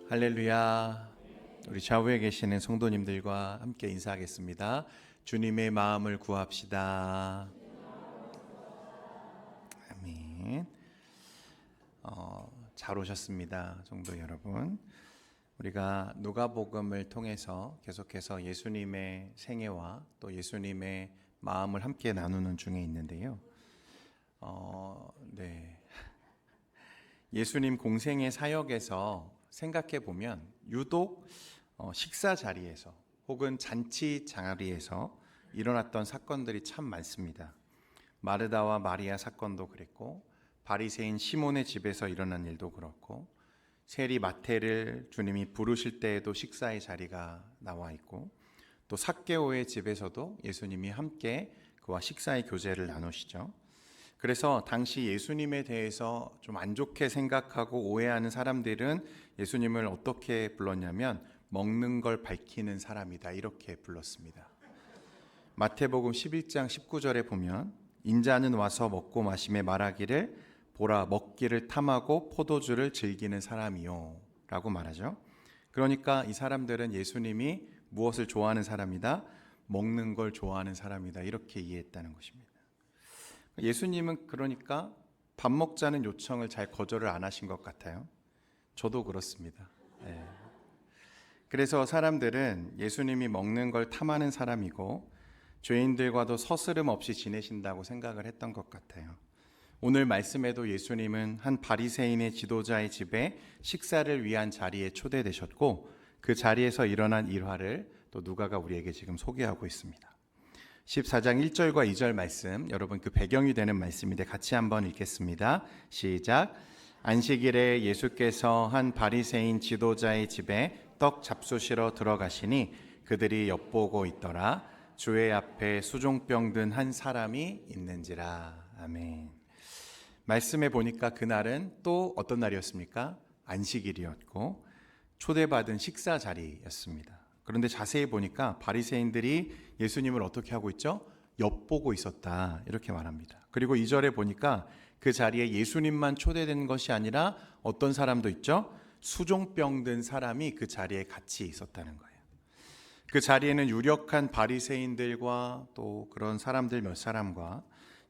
할렐루야. 우리 좌우에 계시는 성도님들과 함께 인사하겠습니다. 주님의 마음을 구합시다. 아멘. 잘 오셨습니다, 성도 여러분. 우리가 누가복음을 통해서 계속해서 예수님의 생애와 또 예수님의 마음을 함께 나누는 중에 있는데요. 예수님 공생의 사역에서 생각해 보면 유독 식사 자리에서 혹은 잔치 자리에서 일어났던 사건들이 참 많습니다. 마르다와 마리아 사건도 그랬고, 바리새인 시몬의 집에서 일어난 일도 그렇고, 세리 마태를 주님이 부르실 때에도 식사의 자리가 나와 있고, 또 삭개오의 집에서도 예수님이 함께 그와 식사의 교제를 나누시죠. 그래서 당시 예수님에 대해서 좀 안 좋게 생각하고 오해하는 사람들은 예수님을 어떻게 불렀냐면 먹는 걸 밝히는 사람이다, 이렇게 불렀습니다. 마태복음 11장 19절에 보면 인자는 와서 먹고 마시며 말하기를 보라, 먹기를 탐하고 포도주를 즐기는 사람이요 라고 말하죠. 그러니까 이 사람들은 예수님이 무엇을 좋아하는 사람이다? 먹는 걸 좋아하는 사람이다, 이렇게 이해했다는 것입니다. 예수님은 그러니까 밥 먹자는 요청을 잘 거절을 안 하신 것 같아요. 저도 그렇습니다. 그래서 사람들은 예수님이 먹는 걸 탐하는 사람이고 죄인들과도 서스름 없이 지내신다고 생각을 했던 것 같아요. 오늘 말씀에도 예수님은 한 바리새인의 지도자의 집에 식사를 위한 자리에 초대되셨고, 그 자리에서 일어난 일화를 또 누가가 우리에게 지금 소개하고 있습니다. 14장 1절과 2절 말씀, 여러분 그 배경이 되는 말씀인데 같이 한번 읽겠습니다. 시작. 안식일에 예수께서 한 바리새인 지도자의 집에 떡 잡수시러 들어가시니 그들이 엿보고 있더라. 주의 앞에 수종병 든 한 사람이 있는지라. 아멘. 말씀에 보니까 그날은 또 어떤 날이었습니까? 안식일이었고 초대받은 식사 자리였습니다. 그런데 자세히 보니까 바리새인들이 예수님을 어떻게 하고 있죠? 엿보고 있었다, 이렇게 말합니다. 그리고 2절에 보니까 그 자리에 예수님만 초대된 것이 아니라 어떤 사람도 있죠? 수종병 든 사람이 그 자리에 같이 있었다는 거예요. 그 자리에는 유력한 바리새인들과 또 그런 사람들 몇 사람과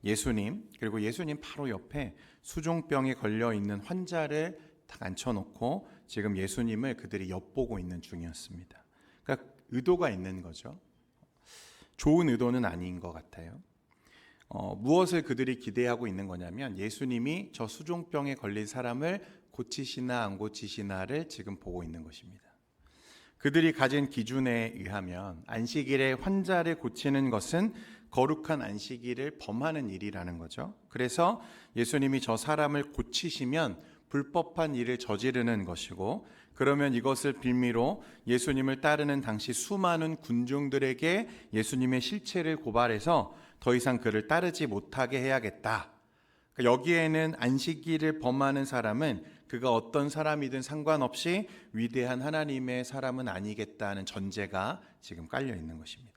예수님, 그리고 예수님 바로 옆에 수종병에 걸려 있는 환자를 딱 앉혀놓고 지금 예수님을 그들이 엿보고 있는 중이었습니다. 그러니까 의도가 있는 거죠. 좋은 의도는 아닌 것 같아요. 무엇을 그들이 기대하고 있는 거냐면 예수님이 저 수종병에 걸린 사람을 고치시나 안 고치시나를 지금 보고 있는 것입니다. 그들이 가진 기준에 의하면 안식일에 환자를 고치는 것은 거룩한 안식일을 범하는 일이라는 거죠. 그래서 예수님이 저 사람을 고치시면 불법한 일을 저지르는 것이고, 그러면 이것을 빌미로 예수님을 따르는 당시 수많은 군중들에게 예수님의 실체를 고발해서 더 이상 그를 따르지 못하게 해야겠다. 여기에는 안식일을 범하는 사람은 그가 어떤 사람이든 상관없이 위대한 하나님의 사람은 아니겠다는 전제가 지금 깔려 있는 것입니다.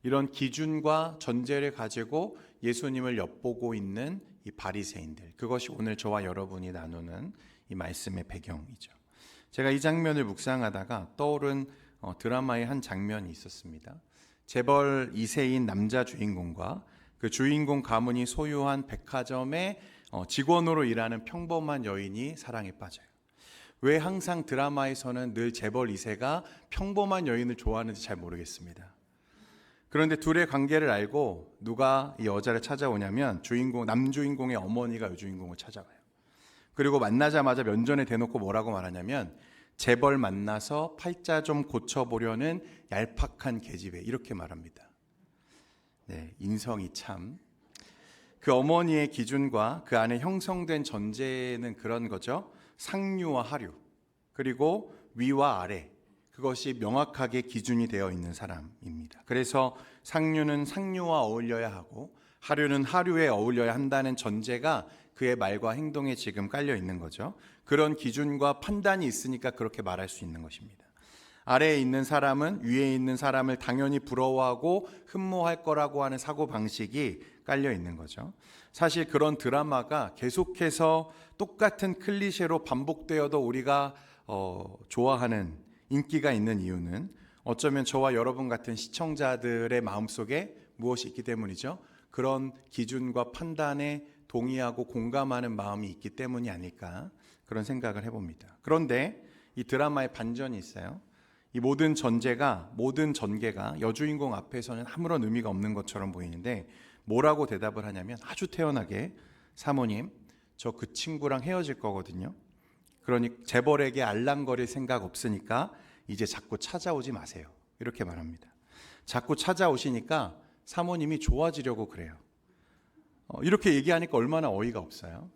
이런 기준과 전제를 가지고 예수님을 엿보고 있는 이 바리새인들, 그것이 오늘 저와 여러분이 나누는 이 말씀의 배경이죠. 제가 이 장면을 묵상하다가 떠오른 드라마의 한 장면이 있었습니다. 재벌 2세인 남자 주인공과 그 주인공 가문이 소유한 백화점의 직원으로 일하는 평범한 여인이 사랑에 빠져요. 왜 항상 드라마에서는 늘 재벌 2세가 평범한 여인을 좋아하는지 잘 모르겠습니다. 그런데 둘의 관계를 알고 누가 이 여자를 찾아오냐면 남주인공의 어머니가 여주인공을 찾아와요. 그리고 만나자마자 면전에 대놓고 뭐라고 말하냐면 재벌 만나서 팔자 좀 고쳐보려는 얄팍한 계집애, 이렇게 말합니다. 인성이 참. 그 어머니의 기준과 그 안에 형성된 전제는 그런 거죠. 상류와 하류, 그리고 위와 아래, 그것이 명확하게 기준이 되어 있는 사람입니다. 그래서 상류는 상류와 어울려야 하고 하류는 하류에 어울려야 한다는 전제가 그의 말과 행동에 지금 깔려 있는 거죠. 그런 기준과 판단이 있으니까 그렇게 말할 수 있는 것입니다. 아래에 있는 사람은 위에 있는 사람을 당연히 부러워하고 흠모할 거라고 하는 사고방식이 깔려 있는 거죠. 사실 그런 드라마가 계속해서 똑같은 클리셰로 반복되어도 우리가 좋아하는 인기가 있는 이유는 어쩌면 저와 여러분 같은 시청자들의 마음속에 무엇이 있기 때문이죠. 그런 기준과 판단에 동의하고 공감하는 마음이 있기 때문이 아닐까 그런 생각을 해봅니다. 그런데 이 드라마의 반전이 있어요. 이 모든 전개가 여주인공 앞에서는 아무런 의미가 없는 것처럼 보이는데 뭐라고 대답을 하냐면 아주 태연하게 사모님 저 그 친구랑 헤어질 거거든요. 그러니 재벌에게 알랑거릴 생각 없으니까 이제 자꾸 찾아오지 마세요. 이렇게 말합니다. 자꾸 찾아오시니까 사모님이 좋아지려고 그래요. 이렇게 얘기하니까 얼마나 어이가 없어요.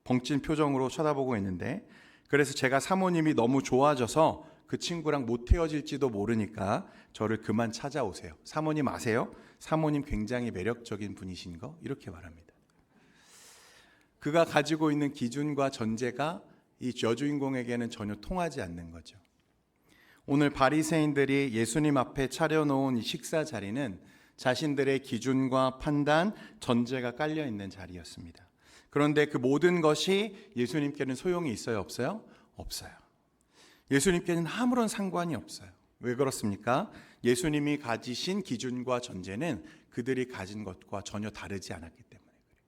벙찐 표정으로 쳐다보고 있는데 그래서 제가 사모님이 너무 좋아져서 그 친구랑 못 헤어질지도 모르니까 저를 그만 찾아오세요. 사모님 아세요? 사모님 굉장히 매력적인 분이신 거 이렇게 말합니다. 그가 가지고 있는 기준과 전제가 이 여주인공에게는 전혀 통하지 않는 거죠. 오늘 바리새인들이 예수님 앞에 차려놓은 이 식사 자리는 자신들의 기준과 판단, 전제가 깔려 있는 자리였습니다. 그런데 그 모든 것이 예수님께는 소용이 있어요, 없어요? 없어요. 예수님께는 아무런 상관이 없어요. 왜 그렇습니까? 예수님이 가지신 기준과 전제는 그들이 가진 것과 전혀 다르지 않았기 때문에 그래요.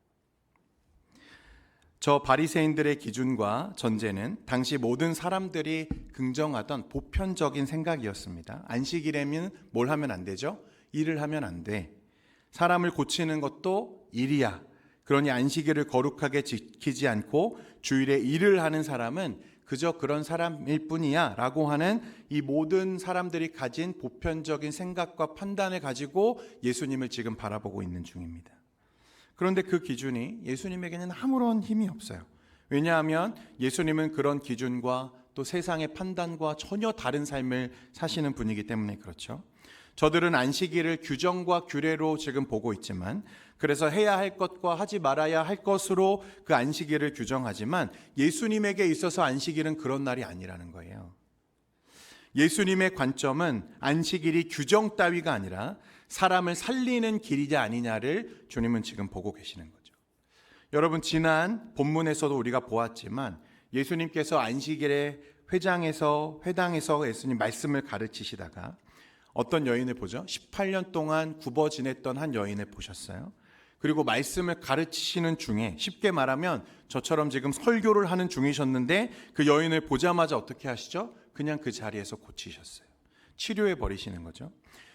저 바리새인들의 기준과 전제는 당시 모든 사람들이 긍정하던 보편적인 생각이었습니다. 안식일에는 뭘 하면 안 되죠? 일을 하면 안 돼. 사람을 고치는 것도 일이야. 그러니 안식일을 거룩하게 지키지 않고 주일에 일을 하는 사람은 그저 그런 사람일 뿐이야 라고 하는 이 모든 사람들이 가진 보편적인 생각과 판단을 가지고 예수님을 지금 바라보고 있는 중입니다. 그런데 그 기준이 예수님에게는 아무런 힘이 없어요. 왜냐하면 예수님은 그런 기준과 또 세상의 판단과 전혀 다른 삶을 사시는 분이기 때문에 그렇죠. 저들은 안식일을 규정과 규례로 지금 보고 있지만 그래서 해야 할 것과 하지 말아야 할 것으로 그 안식일을 규정하지만 예수님에게 있어서 안식일은 그런 날이 아니라는 거예요. 예수님의 관점은 안식일이 규정 따위가 아니라 사람을 살리는 길이냐 아니냐를 주님은 지금 보고 계시는 거죠. 여러분 지난 본문에서도 우리가 보았지만 예수님께서 안식일에 회당에서 예수님 말씀을 가르치시다가 어떤 여인을 보죠? 18년 동안 굽어 지냈던 한 여인을 보셨어요. 그리고 말씀을 가르치시는 중에 쉽게 말하면 저처럼 지금 설교를 하는 중이셨는데 그 여인을 보자마자 어떻게 하시죠? 그냥 그 자리에서 고치셨어요. 치료해 버리시는 거죠.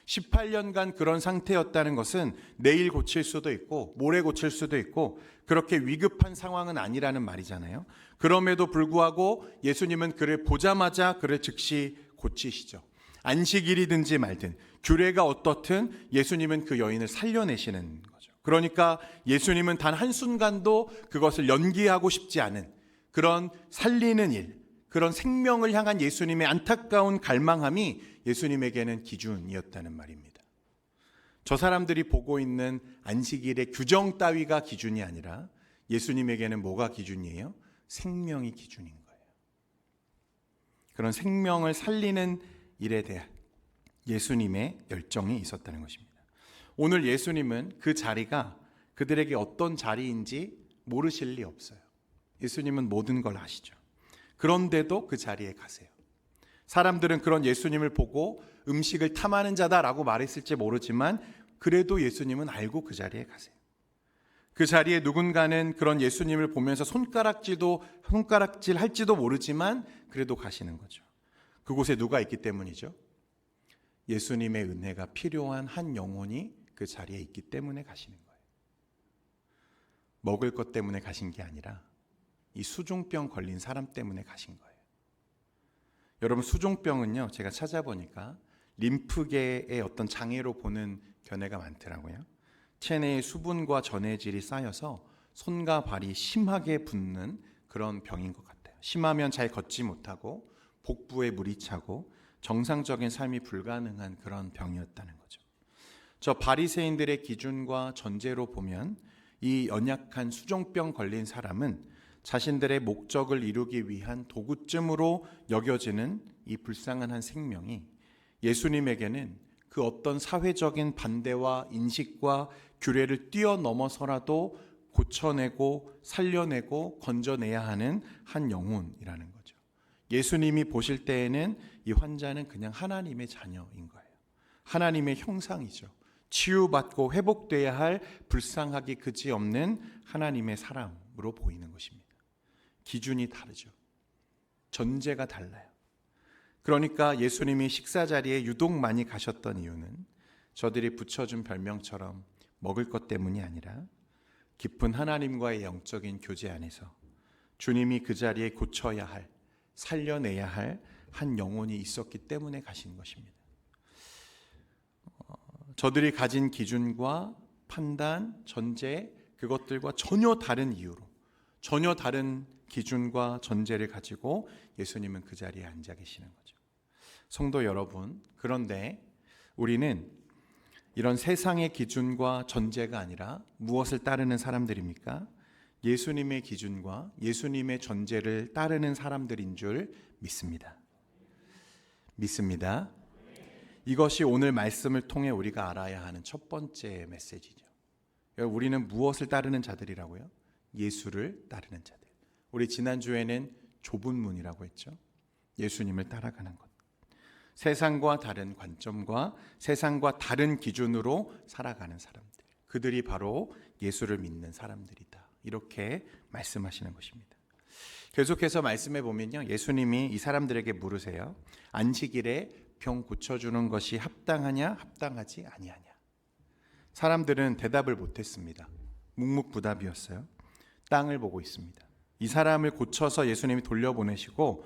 18년간 그런 상태였다는 것은 내일 고칠 수도 있고 모레 고칠 수도 있고 그렇게 위급한 상황은 아니라는 말이잖아요. 그럼에도 불구하고 예수님은 그를 보자마자 그를 즉시 고치시죠. 안식일이든지 말든 규례가 어떻든 예수님은 그 여인을 살려내시는 거죠. 그러니까 예수님은 단 한순간도 그것을 연기하고 싶지 않은 그런 살리는 일, 그런 생명을 향한 예수님의 안타까운 갈망함이 예수님에게는 기준이었다는 말입니다. 저 사람들이 보고 있는 안식일의 규정 따위가 기준이 아니라 예수님에게는 뭐가 기준이에요? 생명이 기준인 거예요. 그런 생명을 살리는 일에 대한 예수님의 열정이 있었다는 것입니다. 오늘 예수님은 그 자리가 그들에게 어떤 자리인지 모르실 리 없어요. 예수님은 모든 걸 아시죠. 그런데도 그 자리에 가세요. 사람들은 그런 예수님을 보고 음식을 탐하는 자다라고 말했을지 모르지만 그래도 예수님은 알고 그 자리에 가세요. 그 자리에 누군가는 그런 예수님을 보면서 손가락질 할지도 모르지만 그래도 가시는 거죠. 그곳에 누가 있기 때문이죠? 예수님의 은혜가 필요한 한 영혼이 그 자리에 있기 때문에 가시는 거예요. 먹을 것 때문에 가신 게 아니라 이 수종병 걸린 사람 때문에 가신 거예요. 여러분 수종병은요, 제가 찾아보니까 림프계의 어떤 장애로 보는 견해가 많더라고요. 체내에 수분과 전해질이 쌓여서 손과 발이 심하게 붓는 그런 병인 것 같아요. 심하면 잘 걷지 못하고 복부에 물이 차고 정상적인 삶이 불가능한 그런 병이었다는 거죠. 저 바리새인들의 기준과 전제로 보면 이 연약한 수종병 걸린 사람은 자신들의 목적을 이루기 위한 도구쯤으로 여겨지는 이 불쌍한 한 생명이 예수님에게는 그 어떤 사회적인 반대와 인식과 규례를 뛰어넘어서라도 고쳐내고 살려내고 건져내야 하는 한 영혼이라는 거죠. 예수님이 보실 때에는 이 환자는 그냥 하나님의 자녀인 거예요. 하나님의 형상이죠. 치유받고 회복돼야 할 불쌍하기 그지없는 하나님의 사람으로 보이는 것입니다. 기준이 다르죠. 전제가 달라요. 그러니까 예수님이 식사 자리에 유독 많이 가셨던 이유는 저들이 붙여준 별명처럼 먹을 것 때문이 아니라 깊은 하나님과의 영적인 교제 안에서 주님이 그 자리에 고쳐야 할, 살려내야 할 한 영혼이 있었기 때문에 가신 것입니다. 저들이 가진 기준과 판단, 전제, 그것들과 전혀 다른 이유로, 전혀 다른 기준과 전제를 가지고 예수님은 그 자리에 앉아 계시는 거죠. 성도 여러분, 그런데 우리는 이런 세상의 기준과 전제가 아니라 무엇을 따르는 사람들입니까? 예수님의 기준과 예수님의 전제를 따르는 사람들인 줄 믿습니다. 이것이 오늘 말씀을 통해 우리가 알아야 하는 첫 번째 메시지죠. 우리는 무엇을 따르는 자들이라고요? 예수를 따르는 자들. 우리 지난주에는 좁은 문이라고 했죠. 예수님을 따라가는 것. 세상과 다른 관점과 세상과 다른 기준으로 살아가는 사람들. 그들이 바로 예수를 믿는 사람들이다. 이렇게 말씀하시는 것입니다. 계속해서 말씀해 보면요. 예수님이 이 사람들에게 물으세요. 안식일에 병 고쳐주는 것이 합당하냐 합당하지 아니하냐. 사람들은 대답을 못했습니다. 묵묵부답이었어요. 땅을 보고 있습니다. 이 사람을 고쳐서 예수님이 돌려보내시고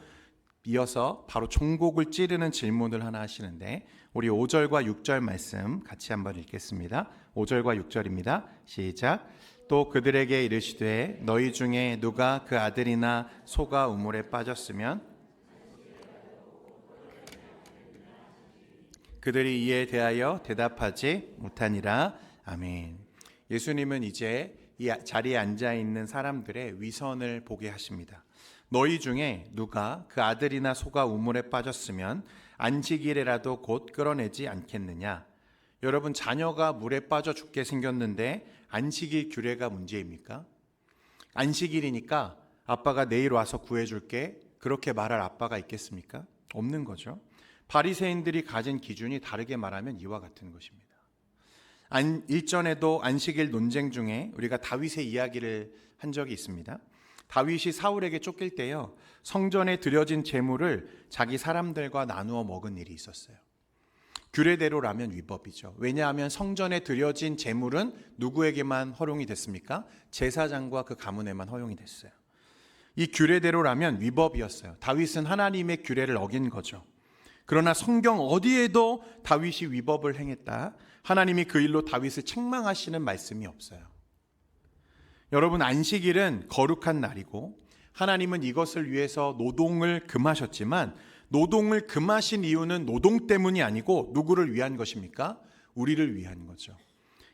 이어서 바로 종곡을 찌르는 질문을 하나 하시는데 우리 5절과 6절 말씀 같이 한번 읽겠습니다. 5절과 6절입니다. 시작. 또 그들에게 이르시되 너희 중에 누가 그 아들이나 소가 우물에 빠졌으면 그들이 이에 대하여 대답하지 못하니라. 아멘. 예수님은 이제 이 자리에 앉아 있는 사람들의 위선을 보게 하십니다. 너희 중에 누가 그 아들이나 소가 우물에 빠졌으면 안식일에라도 곧 끌어내지 않겠느냐. 여러분, 자녀가 물에 빠져 죽게 생겼는데 안식일 규례가 문제입니까? 안식일이니까 아빠가 내일 와서 구해줄게, 그렇게 말할 아빠가 있겠습니까? 없는 거죠. 바리새인들이 가진 기준이 다르게 말하면 이와 같은 것입니다. 일전에도 안식일 논쟁 중에 우리가 다윗의 이야기를 한 적이 있습니다. 다윗이 사울에게 쫓길 때요, 성전에 드려진 제물을 자기 사람들과 나누어 먹은 일이 있었어요. 규례대로라면 위법이죠. 왜냐하면 성전에 드려진 제물은 누구에게만 허용이 됐습니까? 제사장과 그 가문에만 허용이 됐어요. 이 규례대로라면 위법이었어요. 다윗은 하나님의 규례를 어긴 거죠. 그러나 성경 어디에도 다윗이 위법을 행했다, 하나님이 그 일로 다윗을 책망하시는 말씀이 없어요. 여러분, 안식일은 거룩한 날이고 하나님은 이것을 위해서 노동을 금하셨지만 노동을 금하신 이유는 노동 때문이 아니고 누구를 위한 것입니까? 우리를 위한 거죠.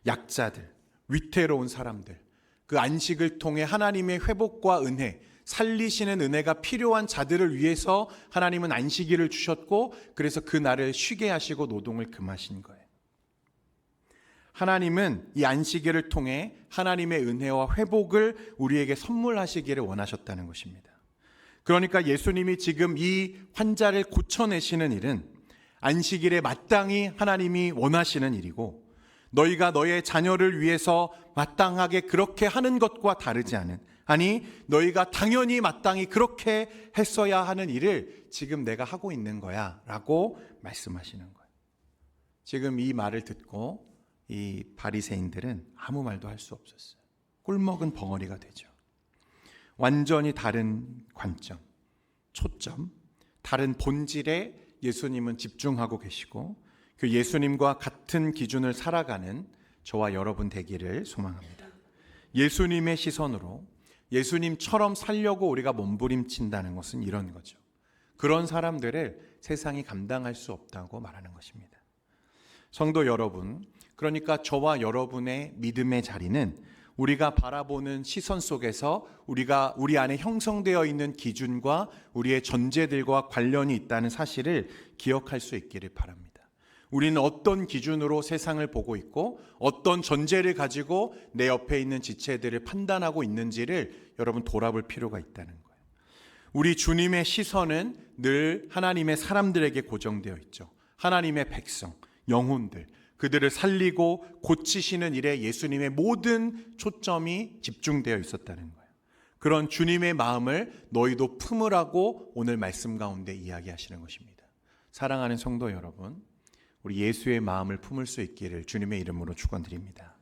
약자들, 위태로운 사람들, 그 안식을 통해 하나님의 회복과 은혜, 살리시는 은혜가 필요한 자들을 위해서 하나님은 안식일을 주셨고 그래서 그 날을 쉬게 하시고 노동을 금하신 거예요. 하나님은 이 안식일을 통해 하나님의 은혜와 회복을 우리에게 선물하시기를 원하셨다는 것입니다. 그러니까 예수님이 지금 이 환자를 고쳐내시는 일은 안식일에 마땅히 하나님이 원하시는 일이고 너희가 너의 자녀를 위해서 마땅하게 그렇게 하는 것과 다르지 않은, 아니 너희가 당연히 마땅히 그렇게 했어야 하는 일을 지금 내가 하고 있는 거야 라고 말씀하시는 거예요. 지금 이 말을 듣고 이 바리새인들은 아무 말도 할 수 없었어요. 꿀먹은 벙어리가 되죠. 완전히 다른 관점, 초점, 다른 본질에 예수님은 집중하고 계시고 그 예수님과 같은 기준을 살아가는 저와 여러분 되기를 소망합니다. 예수님의 시선으로 예수님처럼 살려고 우리가 몸부림친다는 것은 이런 거죠. 그런 사람들을 세상이 감당할 수 없다고 말하는 것입니다. 성도 여러분, 그러니까 저와 여러분의 믿음의 자리는 우리가 바라보는 시선 속에서 우리 안에 형성되어 있는 기준과 우리의 전제들과 관련이 있다는 사실을 기억할 수 있기를 바랍니다. 우리는 어떤 기준으로 세상을 보고 있고 어떤 전제를 가지고 내 옆에 있는 지체들을 판단하고 있는지를 여러분 돌아볼 필요가 있다는 거예요. 우리 주님의 시선은 늘 하나님의 사람들에게 고정되어 있죠. 하나님의 백성, 영혼들, 그들을 살리고 고치시는 일에 예수님의 모든 초점이 집중되어 있었다는 거예요. 그런 주님의 마음을 너희도 품으라고 오늘 말씀 가운데 이야기하시는 것입니다. 사랑하는 성도 여러분, 우리 예수의 마음을 품을 수 있기를 주님의 이름으로 축원드립니다.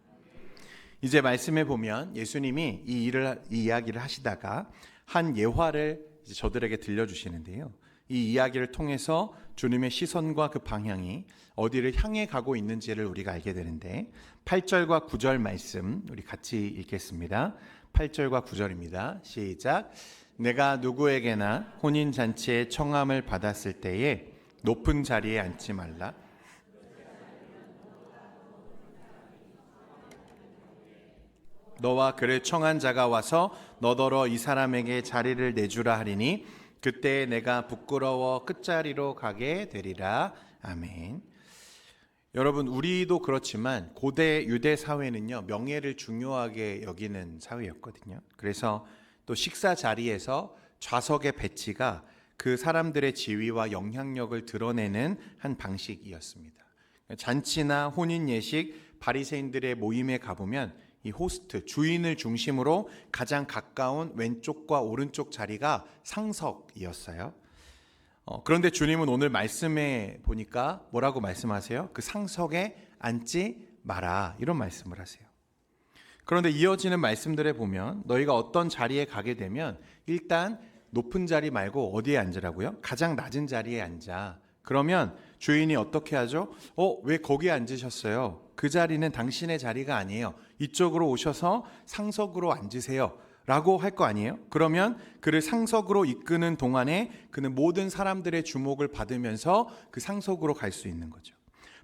이제 말씀에 보면 예수님이 이 이야기를 하시다가 한 예화를 저들에게 들려주시는데요. 이 이야기를 통해서 주님의 시선과 그 방향이 어디를 향해 가고 있는지를 우리가 알게 되는데 8절과 9절 말씀 우리 같이 읽겠습니다. 8절과 9절입니다. 시작. 내가 누구에게나 혼인잔치에 청함을 받았을 때에 높은 자리에 앉지 말라. 너와 그를 청한 자가 와서 너더러 이 사람에게 자리를 내주라 하리니 그때 내가 부끄러워 끝자리로 가게 되리라. 아멘. 여러분, 우리도 그렇지만 고대 유대 사회는요, 명예를 중요하게 여기는 사회였거든요. 그래서 또 식사 자리에서 좌석의 배치가 그 사람들의 지위와 영향력을 드러내는 한 방식이었습니다. 잔치나 혼인 예식, 바리새인들의 모임에 가보면 이 호스트, 주인을 중심으로 가장 가까운 왼쪽과 오른쪽 자리가 상석이었어요. 그런데 주님은 오늘 말씀에 보니까 뭐라고 말씀하세요? 그 상석에 앉지 마라, 이런 말씀을 하세요. 그런데 이어지는 말씀들에 보면 너희가 어떤 자리에 가게 되면 일단 높은 자리 말고 어디에 앉으라고요? 가장 낮은 자리에 앉아. 그러면 주인이 어떻게 하죠? 왜 거기에 앉으셨어요? 그 자리는 당신의 자리가 아니에요. 이쪽으로 오셔서 상석으로 앉으세요 라고 할 거 아니에요? 그러면 그를 상석으로 이끄는 동안에 그는 모든 사람들의 주목을 받으면서 그 상석으로 갈 수 있는 거죠.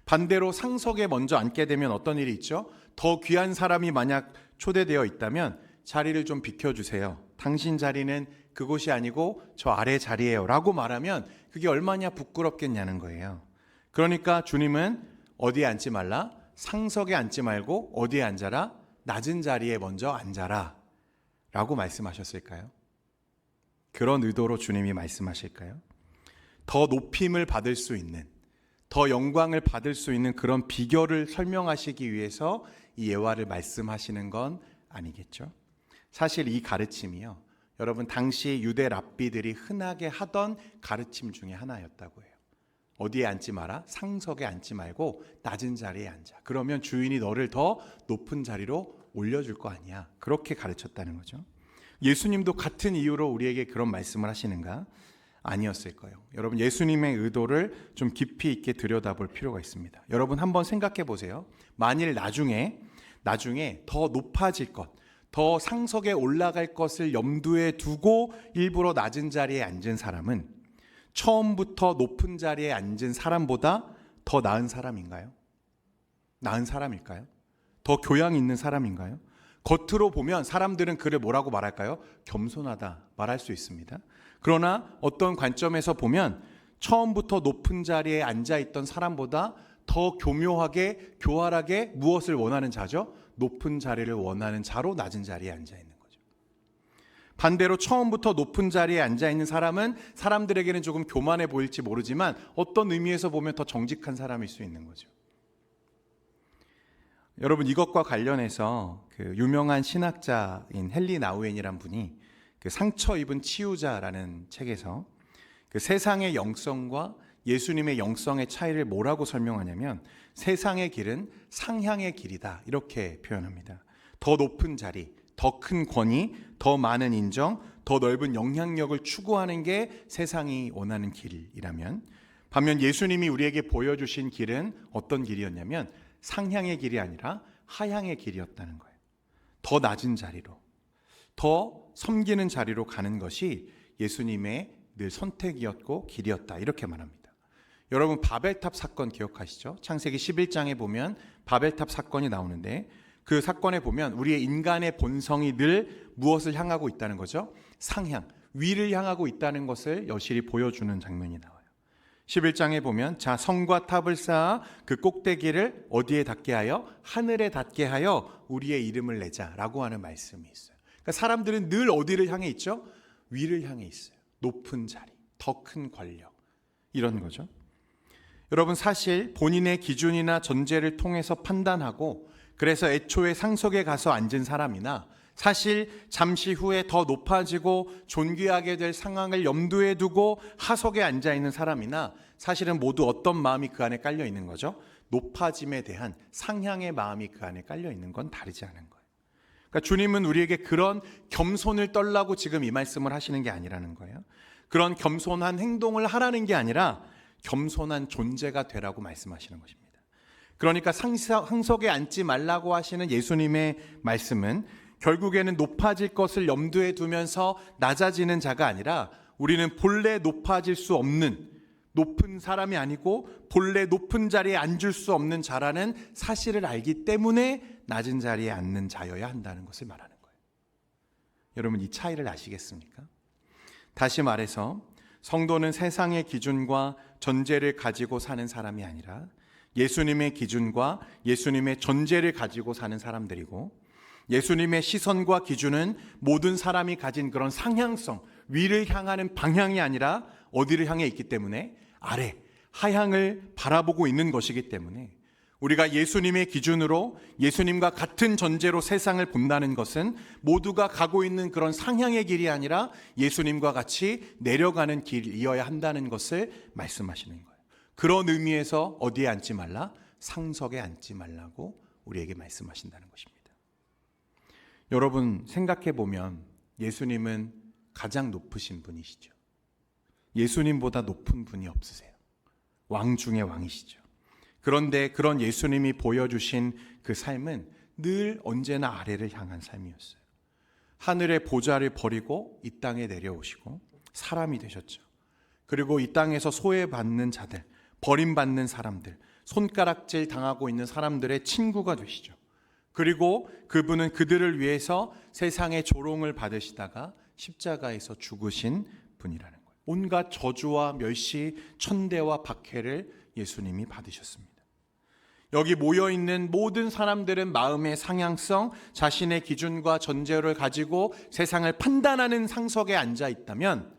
반대로 상석에 먼저 앉게 되면 어떤 일이 있죠? 더 귀한 사람이 만약 초대되어 있다면 자리를 좀 비켜주세요. 당신 자리는 그곳이 아니고 저 아래 자리예요 라고 말하면 그게 얼마나 부끄럽겠냐는 거예요. 그러니까 주님은 어디에 앉지 말라? 상석에 앉지 말고 어디에 앉아라? 낮은 자리에 먼저 앉아라 라고 말씀하셨을까요? 그런 의도로 주님이 말씀하실까요? 더 높임을 받을 수 있는, 더 영광을 받을 수 있는 그런 비결을 설명하시기 위해서 이 예화를 말씀하시는 건 아니겠죠? 사실 이 가르침이요, 여러분 당시 유대 랍비들이 흔하게 하던 가르침 중에 하나였다고 해요. 어디에 앉지 마라? 상석에 앉지 말고 낮은 자리에 앉아. 그러면 주인이 너를 더 높은 자리로 올려줄 거 아니야. 그렇게 가르쳤다는 거죠. 예수님도 같은 이유로 우리에게 그런 말씀을 하시는가? 아니었을 거예요. 여러분, 예수님의 의도를 좀 깊이 있게 들여다볼 필요가 있습니다. 여러분 한번 생각해 보세요. 만일 나중에 더 높아질 것, 더 상석에 올라갈 것을 염두에 두고 일부러 낮은 자리에 앉은 사람은 처음부터 높은 자리에 앉은 사람보다 더 나은 사람인가요? 나은 사람일까요? 더 교양 있는 사람인가요? 겉으로 보면 사람들은 그를 뭐라고 말할까요? 겸손하다 말할 수 있습니다. 그러나 어떤 관점에서 보면 처음부터 높은 자리에 앉아있던 사람보다 더 교묘하게, 교활하게 무엇을 원하는 자죠? 높은 자리를 원하는 자로 낮은 자리에 앉아있는 거죠. 반대로 처음부터 높은 자리에 앉아있는 사람은 사람들에게는 조금 교만해 보일지 모르지만 어떤 의미에서 보면 더 정직한 사람일 수 있는 거죠. 여러분, 이것과 관련해서 그 유명한 신학자인 헨리 나우엔이란 분이 그 상처 입은 치유자라는 책에서 그 세상의 영성과 예수님의 영성의 차이를 뭐라고 설명하냐면 세상의 길은 상향의 길이다 이렇게 표현합니다. 더 높은 자리, 더 큰 권위, 더 많은 인정, 더 넓은 영향력을 추구하는 게 세상이 원하는 길이라면 반면 예수님이 우리에게 보여주신 길은 어떤 길이었냐면 상향의 길이 아니라 하향의 길이었다는 거예요. 더 낮은 자리로, 더 섬기는 자리로 가는 것이 예수님의 늘 선택이었고 길이었다 이렇게 말합니다. 여러분, 바벨탑 사건 기억하시죠? 창세기 11장에 보면 바벨탑 사건이 나오는데 그 사건에 보면 우리의 인간의 본성이 늘 무엇을 향하고 있다는 거죠? 상향, 위를 향하고 있다는 것을 여실히 보여주는 장면이 나와요. 11장에 보면 자, 성과 탑을 쌓아 그 꼭대기를 어디에 닿게 하여? 하늘에 닿게 하여 우리의 이름을 내자라고 하는 말씀이 있어요. 그러니까 사람들은 늘 어디를 향해 있죠? 위를 향해 있어요. 높은 자리, 더 큰 권력, 이런 거죠. 여러분, 사실 본인의 기준이나 전제를 통해서 판단하고 그래서 애초에 상석에 가서 앉은 사람이나 사실 잠시 후에 더 높아지고 존귀하게 될 상황을 염두에 두고 하석에 앉아 있는 사람이나 사실은 모두 어떤 마음이 그 안에 깔려 있는 거죠? 높아짐에 대한 상향의 마음이 그 안에 깔려 있는 건 다르지 않은 거예요. 그러니까 주님은 우리에게 그런 겸손을 떨라고 지금 이 말씀을 하시는 게 아니라는 거예요. 그런 겸손한 행동을 하라는 게 아니라 겸손한 존재가 되라고 말씀하시는 것입니다. 그러니까 상석에 앉지 말라고 하시는 예수님의 말씀은 결국에는 높아질 것을 염두에 두면서 낮아지는 자가 아니라 우리는 본래 높아질 수 없는 높은 사람이 아니고 본래 높은 자리에 앉을 수 없는 자라는 사실을 알기 때문에 낮은 자리에 앉는 자여야 한다는 것을 말하는 거예요. 여러분, 이 차이를 아시겠습니까? 다시 말해서 성도는 세상의 기준과 전제를 가지고 사는 사람이 아니라 예수님의 기준과 예수님의 전제를 가지고 사는 사람들이고, 예수님의 시선과 기준은 모든 사람이 가진 그런 상향성, 위를 향하는 방향이 아니라 어디를 향해 있기 때문에 아래, 하향을 바라보고 있는 것이기 때문에 우리가 예수님의 기준으로 예수님과 같은 전제로 세상을 본다는 것은 모두가 가고 있는 그런 상향의 길이 아니라 예수님과 같이 내려가는 길이어야 한다는 것을 말씀하시는 거예요. 그런 의미에서 어디에 앉지 말라? 상석에 앉지 말라고 우리에게 말씀하신다는 것입니다. 여러분, 생각해 보면 예수님은 가장 높으신 분이시죠. 예수님보다 높은 분이 없으세요. 왕 중의 왕이시죠. 그런데 그런 예수님이 보여주신 그 삶은 늘 언제나 아래를 향한 삶이었어요. 하늘의 보좌를 버리고 이 땅에 내려오시고 사람이 되셨죠. 그리고 이 땅에서 소외받는 자들, 버림받는 사람들, 손가락질 당하고 있는 사람들의 친구가 되시죠. 그리고 그분은 그들을 위해서 세상의 조롱을 받으시다가 십자가에서 죽으신 분이라는 거예요. 온갖 저주와 멸시, 천대와 박해를 예수님이 받으셨습니다. 여기 모여있는 모든 사람들은 마음의 상향성, 자신의 기준과 전제를 가지고 세상을 판단하는 상석에 앉아 있다면,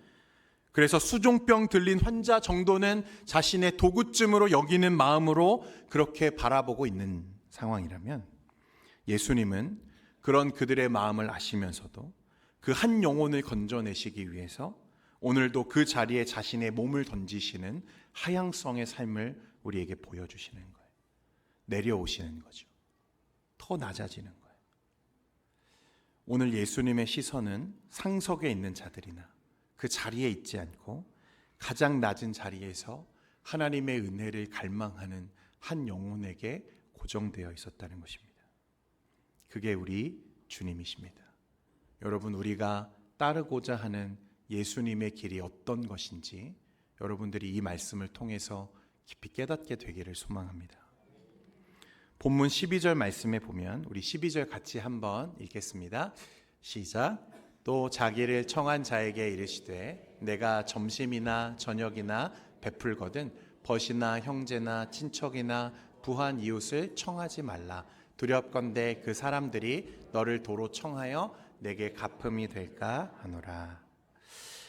그래서 수종병 들린 환자 정도는 자신의 도구쯤으로 여기는 마음으로 그렇게 바라보고 있는 상황이라면, 예수님은 그런 그들의 마음을 아시면서도 그 한 영혼을 건져내시기 위해서 오늘도 그 자리에 자신의 몸을 던지시는 하향성의 삶을 우리에게 보여주시는 거예요. 내려오시는 거죠. 더 낮아지는 거예요. 오늘 예수님의 시선은 상석에 있는 자들이나 그 자리에 있지 않고 가장 낮은 자리에서 하나님의 은혜를 갈망하는 한 영혼에게 고정되어 있었다는 것입니다. 그게 우리 주님이십니다. 여러분, 우리가 따르고자 하는 예수님의 길이 어떤 것인지 여러분들이 이 말씀을 통해서 깊이 깨닫게 되기를 소망합니다. 본문 12절 말씀에 보면 우리 12절 같이 한번 읽겠습니다. 시작. 또 자기를 청한 자에게 이르시되 내가 점심이나 저녁이나 베풀거든 벗이나 형제나 친척이나 부한 이웃을 청하지 말라. 두렵건대 그 사람들이 너를 도로 청하여 내게 갚음이 될까 하노라.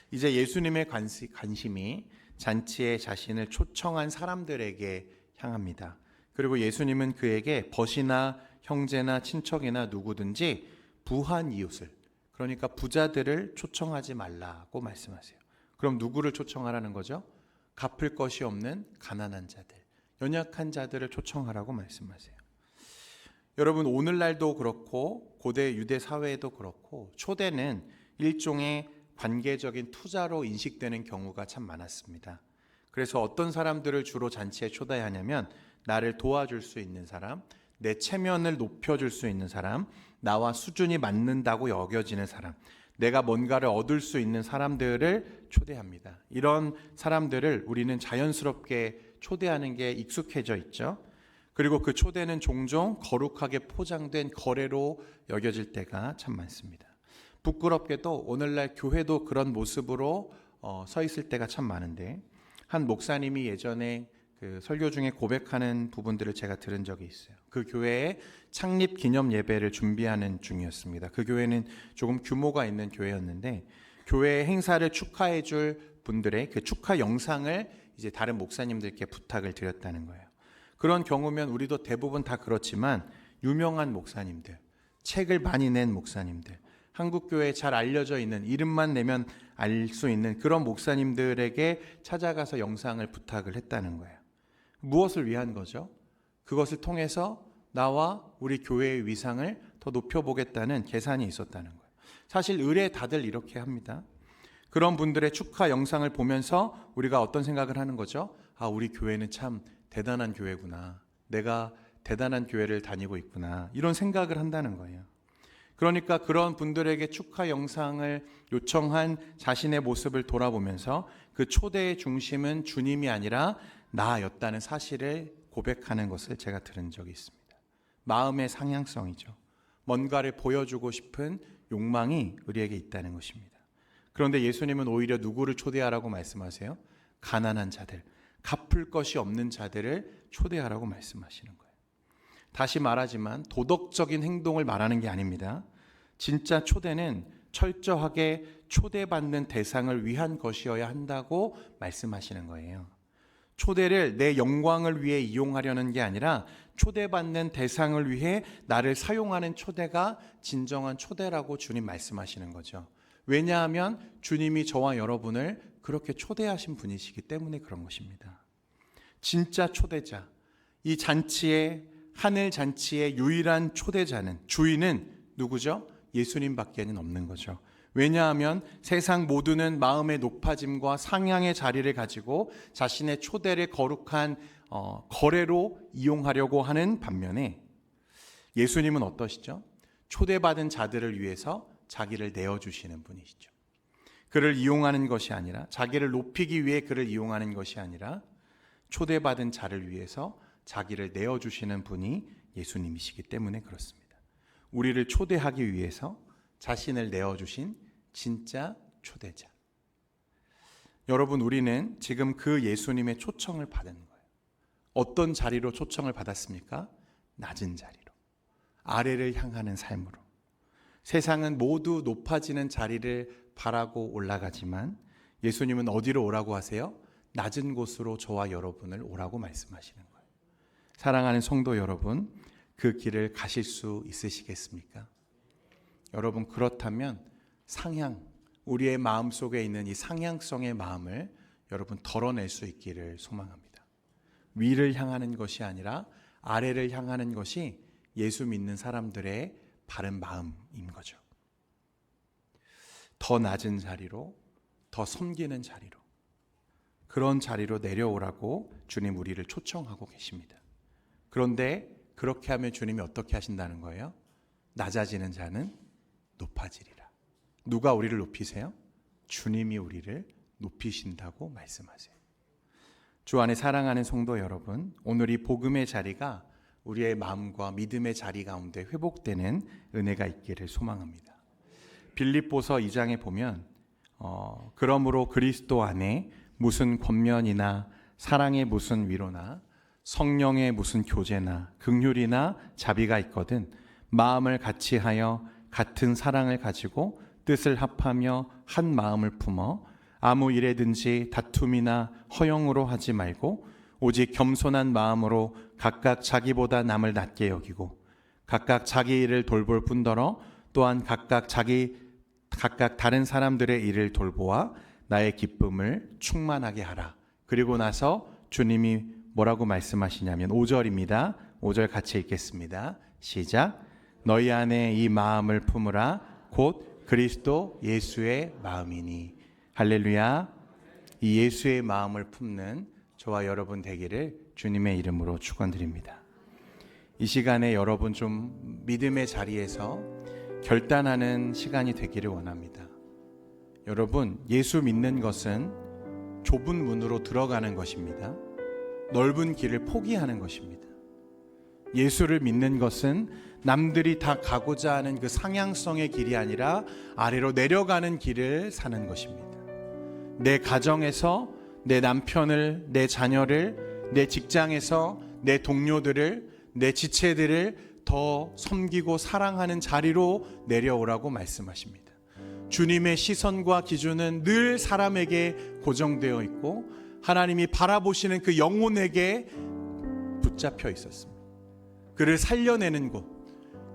이제 예수님의 관심이 잔치에 자신을 초청한 사람들에게 향합니다. 그리고 예수님은 그에게 벗이나 형제나 친척이나 누구든지 부한 이웃을, 그러니까 부자들을 초청하지 말라고 말씀하세요. 그럼 누구를 초청하라는 거죠? 갚을 것이 없는 가난한 자들, 연약한 자들을 초청하라고 말씀하세요. 여러분, 오늘날도 그렇고 고대 유대 사회에도 그렇고 초대는 일종의 관계적인 투자로 인식되는 경우가 참 많았습니다. 그래서 어떤 사람들을 주로 잔치에 초대하냐면 나를 도와줄 수 있는 사람, 내 체면을 높여줄 수 있는 사람, 나와 수준이 맞는다고 여겨지는 사람, 내가 뭔가를 얻을 수 있는 사람들을 초대합니다. 이런 사람들을 우리는 자연스럽게 초대하는 게 익숙해져 있죠. 그리고 그 초대는 종종 거룩하게 포장된 거래로 여겨질 때가 참 많습니다. 부끄럽게도 오늘날 교회도 그런 모습으로 서 있을 때가 참 많은데, 한 목사님이 예전에 그 설교 중에 고백하는 부분들을 제가 들은 적이 있어요. 그 교회의 창립 기념 예배를 준비하는 중이었습니다. 그 교회는 조금 규모가 있는 교회였는데 교회 행사를 축하해 줄 분들의 그 축하 영상을 이제 다른 목사님들께 부탁을 드렸다는 거예요. 그런 경우면 우리도 대부분 다 그렇지만 유명한 목사님들, 책을 많이 낸 목사님들, 한국교회에 잘 알려져 있는, 이름만 내면 알 수 있는 그런 목사님들에게 찾아가서 영상을 부탁을 했다는 거예요. 무엇을 위한 거죠? 그것을 통해서 나와 우리 교회의 위상을 더 높여보겠다는 계산이 있었다는 거예요. 사실 의뢰 다들 이렇게 합니다. 그런 분들의 축하 영상을 보면서 우리가 어떤 생각을 하는 거죠? 아, 우리 교회는 참 대단한 교회구나. 내가 대단한 교회를 다니고 있구나. 이런 생각을 한다는 거예요. 그러니까 그런 분들에게 축하 영상을 요청한 자신의 모습을 돌아보면서 그 초대의 중심은 주님이 아니라 나였다는 사실을 고백하는 것을 제가 들은 적이 있습니다. 마음의 상향성이죠. 뭔가를 보여주고 싶은 욕망이 우리에게 있다는 것입니다. 그런데 예수님은 오히려 누구를 초대하라고 말씀하세요? 가난한 자들, 갚을 것이 없는 자들을 초대하라고 말씀하시는 거예요. 다시 말하지만 도덕적인 행동을 말하는 게 아닙니다. 진짜 초대는 철저하게 초대받는 대상을 위한 것이어야 한다고 말씀하시는 거예요. 초대를 내 영광을 위해 이용하려는 게 아니라 초대받는 대상을 위해 나를 사용하는 초대가 진정한 초대라고 주님 말씀하시는 거죠. 왜냐하면 주님이 저와 여러분을 그렇게 초대하신 분이시기 때문에 그런 것입니다. 진짜 초대자, 이 잔치의, 하늘 잔치의 유일한 초대자는, 주인은 누구죠? 예수님밖에는 없는 거죠. 왜냐하면 세상 모두는 마음의 높아짐과 상향의 자리를 가지고 자신의 초대를 거룩한 거래로 이용하려고 하는 반면에 예수님은 어떠시죠? 초대받은 자들을 위해서 자기를 내어주시는 분이시죠. 그를 이용하는 것이 아니라, 자기를 높이기 위해 그를 이용하는 것이 아니라 초대받은 자를 위해서 자기를 내어주시는 분이 예수님이시기 때문에 그렇습니다. 우리를 초대하기 위해서 자신을 내어주신 진짜 초대자. 여러분, 우리는 지금 그 예수님의 초청을 받은 거예요. 어떤 자리로 초청을 받았습니까? 낮은 자리로, 아래를 향하는 삶으로. 세상은 모두 높아지는 자리를 바라고 올라가지만 예수님은 어디로 오라고 하세요? 낮은 곳으로 저와 여러분을 오라고 말씀하시는 거예요. 사랑하는 성도 여러분, 그 길을 가실 수 있으시겠습니까? 여러분, 그렇다면 상향, 우리의 마음속에 있는 이 상향성의 마음을 여러분 덜어낼 수 있기를 소망합니다. 위를 향하는 것이 아니라 아래를 향하는 것이 예수 믿는 사람들의 바른 마음인 거죠. 더 낮은 자리로, 더 섬기는 자리로, 그런 자리로 내려오라고 주님 우리를 초청하고 계십니다. 그런데 그렇게 하면 주님이 어떻게 하신다는 거예요? 낮아지는 자는 높아지리라. 누가 우리를 높이세요? 주님이 우리를 높이신다고 말씀하세요. 주 안에 사랑하는 성도 여러분, 오늘 이 복음의 자리가 우리의 마음과 믿음의 자리 가운데 회복되는 은혜가 있기를 소망합니다. 빌립보서 2장에 보면 그러므로 그리스도 안에 무슨 권면이나 사랑의 무슨 위로나 성령의 무슨 교제나 긍휼이나 자비가 있거든 마음을 같이하여 같은 사랑을 가지고 뜻을 합하며 한 마음을 품어 아무 일에든지 다툼이나 허영으로 하지 말고 오직 겸손한 마음으로 각각 자기보다 남을 낮게 여기고 각각 자기 일을 돌볼 뿐더러 또한 각각 다른 사람들의 일을 돌보아 나의 기쁨을 충만하게 하라. 그리고 나서 주님이 뭐라고 말씀하시냐면 5절입니다. 5절 같이 읽겠습니다. 시작. 너희 안에 이 마음을 품으라. 곧 그리스도 예수의 마음이니. 할렐루야. 이 예수의 마음을 품는 저와 여러분 되기를 주님의 이름으로 축원드립니다. 이 시간에 여러분 좀 믿음의 자리에서 결단하는 시간이 되기를 원합니다. 여러분, 예수 믿는 것은 좁은 문으로 들어가는 것입니다. 넓은 길을 포기하는 것입니다. 예수를 믿는 것은 남들이 다 가고자 하는 그 상향성의 길이 아니라 아래로 내려가는 길을 사는 것입니다. 내 가정에서 내 남편을, 내 자녀를, 내 직장에서 내 동료들을, 내 지체들을 더 섬기고 사랑하는 자리로 내려오라고 말씀하십니다. 주님의 시선과 기준은 늘 사람에게 고정되어 있고 하나님이 바라보시는 그 영혼에게 붙잡혀 있었습니다. 그를 살려내는 곳,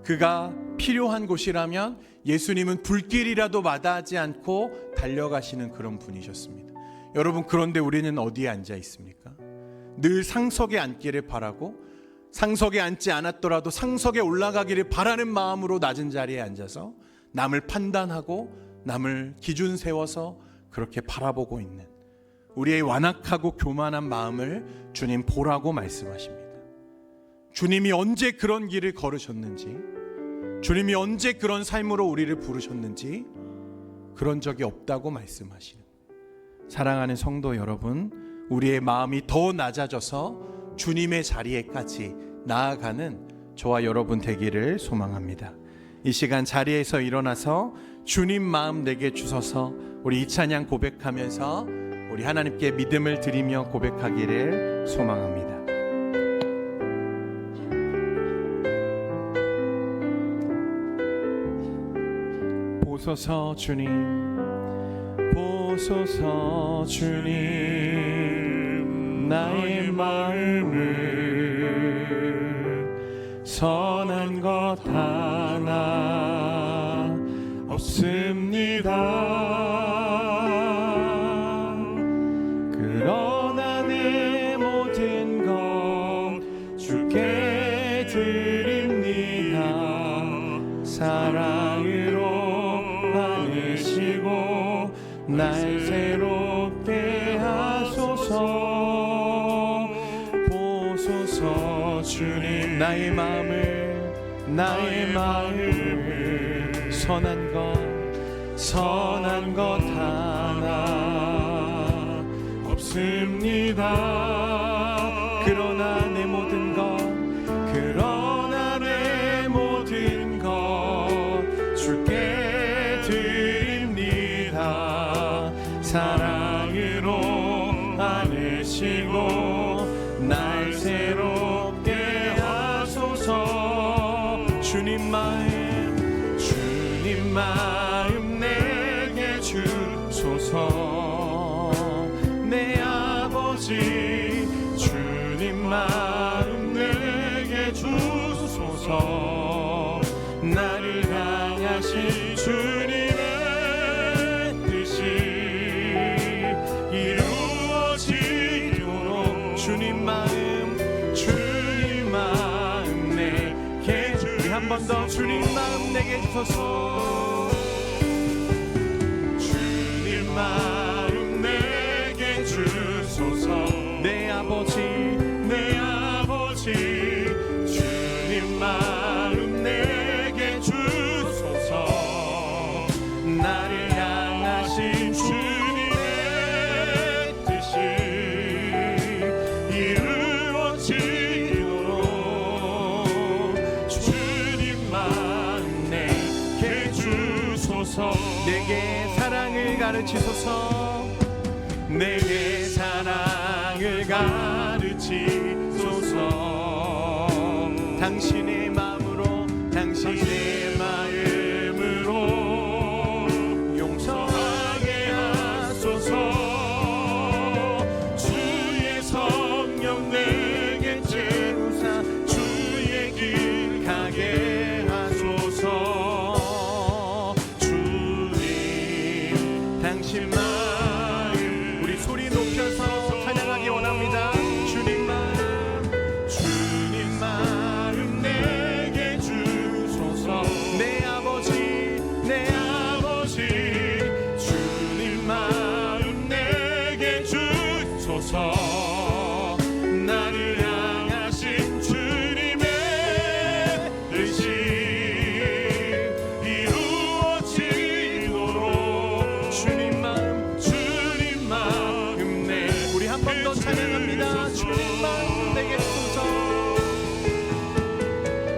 그가 필요한 곳이라면 예수님은 불길이라도 마다하지 않고 달려가시는 그런 분이셨습니다. 여러분, 그런데 우리는 어디에 앉아 있습니까? 늘 상석에 앉기를 바라고 상석에 앉지 않았더라도 상석에 올라가기를 바라는 마음으로 낮은 자리에 앉아서 남을 판단하고 남을 기준 세워서 그렇게 바라보고 있는 우리의 완악하고 교만한 마음을 주님 보라고 말씀하십니다. 주님이 언제 그런 길을 걸으셨는지, 주님이 언제 그런 삶으로 우리를 부르셨는지 그런 적이 없다고 말씀하시는, 사랑하는 성도 여러분, 우리의 마음이 더 낮아져서 주님의 자리에까지 나아가는 저와 여러분 되기를 소망합니다. 이 시간 자리에서 일어나서 주님 마음 내게 주소서, 우리 이 찬양 고백하면서 우리 하나님께 믿음을 드리며 고백하기를 소망합니다. 보소서 주님, 보소서 주님, 나의 마음을 선한 것 하나 없습니다. 그러나 내 모든 것 주께 드립니다. 사랑으로 안으시고 날 새롭게 하소서. 보소서 주님, 나의 마음을 선한 것 하나 없습니다. 그러나 내 모든 것 주께 드립니다. 사랑으로 안으시고 날 새롭게 하소서. 주님 마음 내게 주소서. 내 아버지, 주님 마음 내게 주소서. 나를 향하신 주님의 뜻이 이루어지도록 주님 마음 내게 우리 한 번 더 주님 마음 내게 주소서. 주님 마음 내게 주소서. 내 아버지, 주님 마음 내게 주소서. 나를 향하신 주님의 뜻이 이루어지도록 주님 마음 내게 주소서. 내게 사랑을 가르치소서. 내게 사랑을 가르치소서. 당신의 마음으로 용서하게 하소서. 주의 성령 내게 채우사 주의 길 가게 하소서. 주님, 당신 마음 우리 소리 높여서 찬양하기 원합니다. 주님 마음 내게 주소서. 내 아버지, 주님 마음 내게 주소서. 나를 향하신 주님의 뜻이 이루어지도록 주님 마음 내 우리 한 번 더 찬양합니다. 주님 마음 내게 주소서.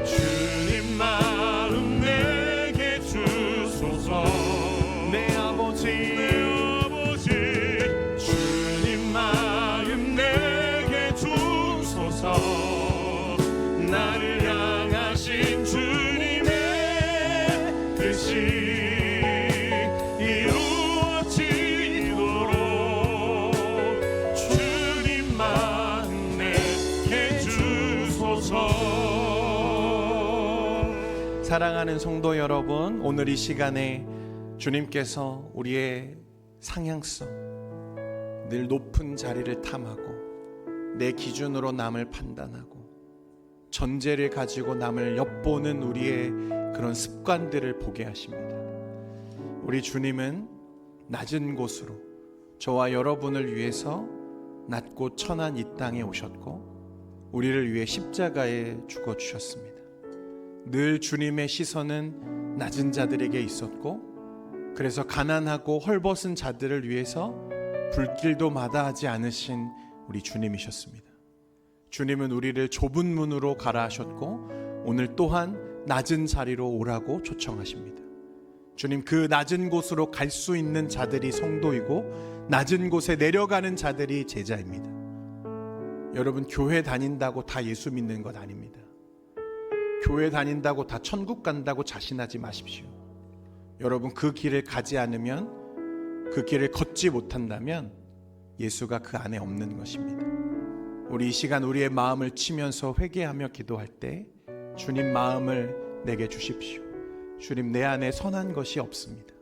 주님 마음 내게 주소서. 내 아버지, 주님 마음 내게 주소서. 나를 향하신 주님의 뜻이 사랑하는 성도 여러분, 오늘 이 시간에 주님께서 우리의 상향성, 늘 높은 자리를 탐하고 내 기준으로 남을 판단하고 전제를 가지고 남을 엿보는 우리의 그런 습관들을 보게 하십니다. 우리 주님은 낮은 곳으로 저와 여러분을 위해서 낮고 천한 이 땅에 오셨고 우리를 위해 십자가에 죽어주셨습니다. 늘 주님의 시선은 낮은 자들에게 있었고, 그래서 가난하고 헐벗은 자들을 위해서 불길도 마다하지 않으신 우리 주님이셨습니다. 주님은 우리를 좁은 문으로 가라 하셨고 오늘 또한 낮은 자리로 오라고 초청하십니다. 주님, 그 낮은 곳으로 갈 수 있는 자들이 성도이고 낮은 곳에 내려가는 자들이 제자입니다. 여러분, 교회 다닌다고 다 예수 믿는 것 아닙니다. 교회 다닌다고 다 천국 간다고 자신하지 마십시오. 여러분, 그 길을 가지 않으면, 그 길을 걷지 못한다면 예수가 그 안에 없는 것입니다. 우리 이 시간 우리의 마음을 치면서 회개하며 기도할 때 주님, 마음을 내게 주십시오. 주님, 내 안에 선한 것이 없습니다.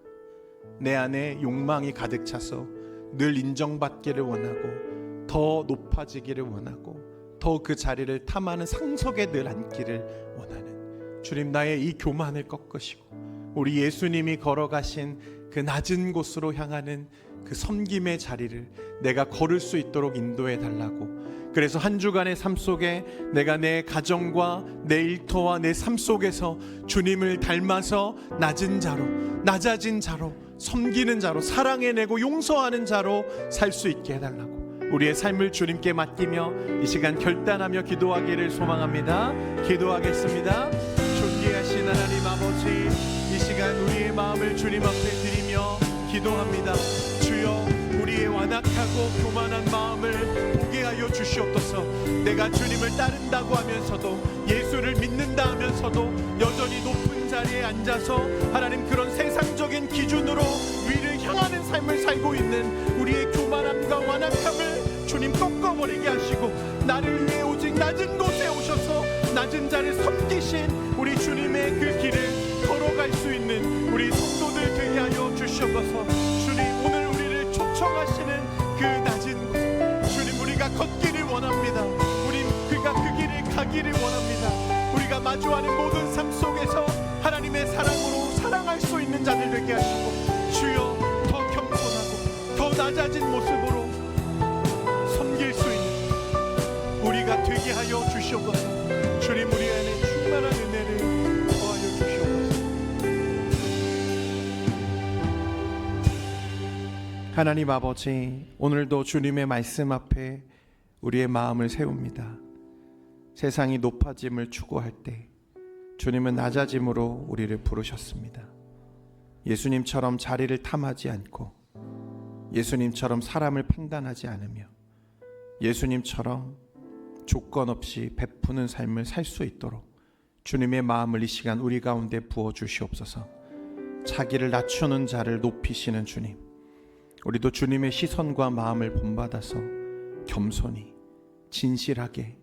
내 안에 욕망이 가득 차서 늘 인정받기를 원하고 더 높아지기를 원하고 더 그 자리를 탐하는 상석에 늘 앉기를 원하는 주님, 나의 이 교만을 꺾으시고 우리 예수님이 걸어가신 그 낮은 곳으로 향하는 그 섬김의 자리를 내가 걸을 수 있도록 인도해 달라고. 그래서 한 주간의 삶 속에 내가 내 가정과 내 일터와 내 삶 속에서 주님을 닮아서 낮은 자로, 낮아진 자로, 섬기는 자로, 사랑해내고 용서하는 자로 살 수 있게 해달라고 우리의 삶을 주님께 맡기며 이 시간 결단하며 기도하기를 소망합니다. 기도하겠습니다. 존귀하신 하나님 아버지, 이 시간 우리의 마음을 주님 앞에 드리며 기도합니다. 주여, 우리의 완악하고 교만한 마음을 보게 하여 주시옵소서. 내가 주님을 따른다고 하면서도, 예수를 믿는다 하면서도 여전히 높은 자리에 앉아서 하나님, 그런 세상적인 기준으로 위를 향하는 삶을 살고 있는 우리의 교만함과 완악함을 주님 꺾어버리게 하시고, 나를 위해 오직 낮은 곳에 오셔서 낮은 자를 섬기신 우리 주님의 그 길을 걸어갈 수 있는 우리 성도들 되게 하여 주시옵소서. 주님, 오늘 우리를 초청하시는 그 낮은 곳, 주님, 우리가 걷기를 원합니다. 우리 그가 그 길을 가기를 원합니다. 우리가 마주하는 모든 삶 속에서 하나님의 사랑으로 사랑할 수 있는 자들 되게 하시고, 주여, 더 겸손하고 더 낮아진 모습으로 섬길 수 있는 우리가 되게 하여 주시옵소서. 주님, 우리 안에 충만한 은혜를 더하여 주시옵소서. 하나님 아버지, 오늘도 주님의 말씀 앞에 우리의 마음을 세웁니다. 세상이 높아짐을 추구할 때 주님은 낮아짐으로 우리를 부르셨습니다. 예수님처럼 자리를 탐하지 않고, 예수님처럼 사람을 판단하지 않으며, 예수님처럼 조건 없이 베푸는 삶을 살 수 있도록 주님의 마음을 이 시간 우리 가운데 부어 주시옵소서. 자기를 낮추는 자를 높이시는 주님, 우리도 주님의 시선과 마음을 본받아서 겸손히, 진실하게,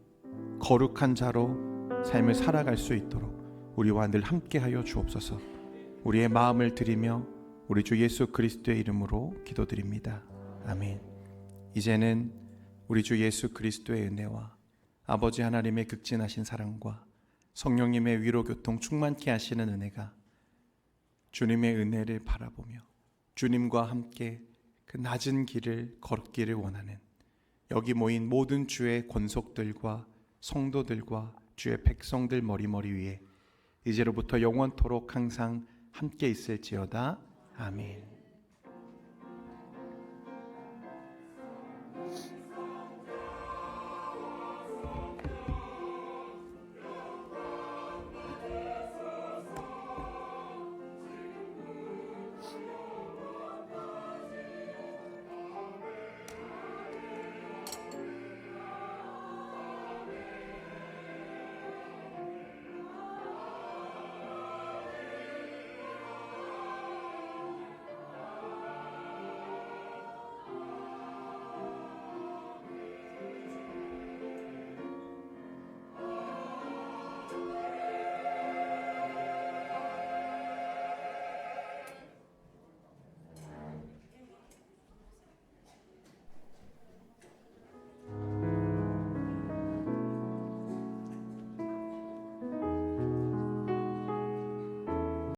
거룩한 자로 삶을 살아갈 수 있도록 우리와 늘 함께하여 주옵소서. 우리의 마음을 드리며 우리 주 예수 그리스도의 이름으로 기도드립니다. 아멘. 이제는 우리 주 예수 그리스도의 은혜와 아버지 하나님의 극진하신 사랑과 성령님의 위로 교통 충만케 하시는 은혜가, 주님의 은혜를 바라보며 주님과 함께 그 낮은 길을 걷기를 원하는 여기 모인 모든 주의 권속들과 성도들과 주의 백성들 머리머리 위에 이제로부터 영원토록 항상 함께 있을지어다. 아멘.